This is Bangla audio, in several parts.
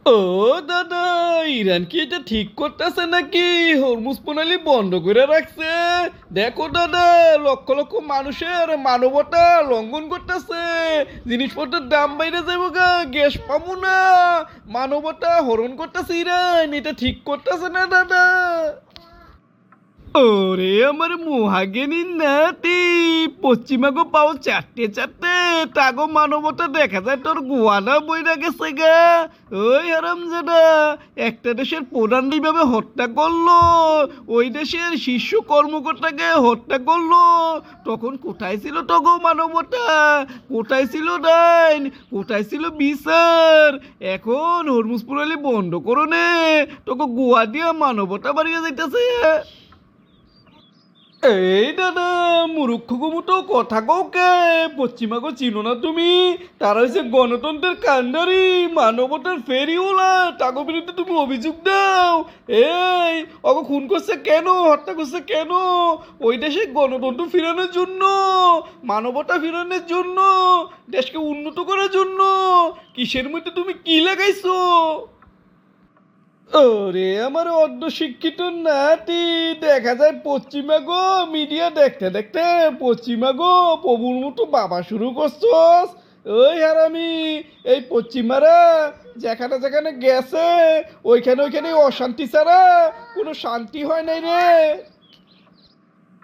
ও দাদা, ইরান কি এটা ঠিক করতেছে নাকি হরমুজ প্রণালী বন্ধ করে রাখছে? দেখো দাদা, লক্ষ লক্ষ মানুষের মানবতা লঙ্ঘন করতেছে। জিনিসপত্রের দাম বাইরে যাবো গা, গ্যাস পাবো না। মানবতা হরণ করতেছে ইরান, এটা ঠিক করতেছে না দাদা। ওরে আমার মহাজ্ঞানী নাতি, পশ্চিমাগো পাও চারটে চারটে, তাগো মানবতা দেখা যায় তোর গোয়ানা বইরা গেছে গা। ওই হারামজাদা, একটা দেশের প্রধান এইভাবে হত্যা করলো, ওই দেশের শীর্ষ কর্মকর্তাকে হত্যা করলো, তখন কোথায় ছিল তগো মানবতা? কোথায় ছিল ডাইন? কোথায় ছিল বিচার? এখন হরমুজ প্রণালী বন্ধ করো নে, তোকে গোয়া দিয়া মানবতা বাড়িয়ে যাইতেছে। এই দাদা, মূর্খ গুমুটো কথা কওকে, পশ্চিমাগো চিনো না তুমি? তারা হচ্ছে গণতন্ত্রের কাণ্ডারি, মানবতার ফেরিওয়ালা, তাগো বিরুদ্ধে তুমি অভিযোগ দাও। এই অগো খুন করছে কেন, হত্যা করছে কেন? ওই দেশে গণতন্ত্র ফিরানোর জন্য, মানবতা ফিরানোর জন্য, দেশকে উন্নত করার জন্য। কিসের মধ্যে তুমি কি লাগাইছো? ওরে আমার অর্ধ শিক্ষিত নাতি, দেখা যায় পশ্চিমা গো মিডিয়া দেখতে দেখতে পশ্চিমা গো প্রভুর মতো বাবা শুরু করছস। ওই হারামি, এই পশ্চিমারা যেখানে যেখানে গেছে, ওইখানে ওইখানে অশান্তি ছাড়া কোনো শান্তি হয় নাই রে।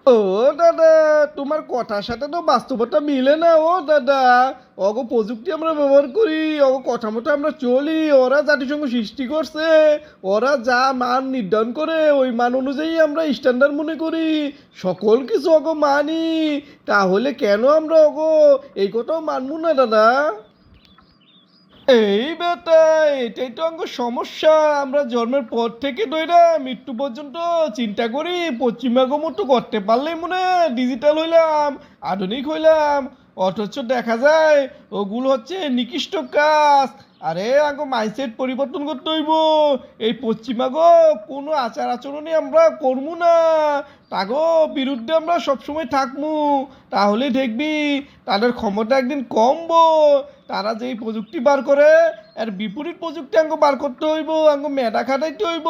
ও দাদা, তোমার কথার সাথে তো বাস্তবতা মিলে না। ও দাদা, অগ প্রযুক্তি আমরা ব্যবহার করি, অগ কথা মতো আমরা চলি, ওরা জাতিসংঘ সৃষ্টি করছে, ওরা যা মান নির্ধারণ করে ওই মান অনুযায়ী আমরা স্ট্যান্ডার্ড মনে করি, সকল কিছু অগ মানি। তাহলে কেন আমরা অগ এই কথাও মানবো না দাদা? এই বেটা, এটাই তো আঙ্গ সমস্যা। আমরা জন্মের পর থেকে ধইরা মৃত্যু পর্যন্ত চিন্তা করি পশ্চিমাগো মতো করতে পারলেই মনে হয় ডিজিটাল হইলাম, আধুনিক হইলাম। অথচ দেখা যায় ওগুলো হচ্ছে নিকৃষ্ট কাজ। আরে আঙ্গো মাইন্ডসেট পরিবর্তন করতে হইব। এই পশ্চিমাগো কোনো আচার আচরণে আমরা করবো না, তাগো বিরুদ্ধে আমরা সবসময় থাকবো। তাহলে দেখবি তাদের ক্ষমতা একদিন কমবো। তারা যেই প্রযুক্তি বার করে এর বিপরীত প্রযুক্তি আঙ্গ বার করতে হইব, আঙ্গ মেধা খাটাইতে হইব।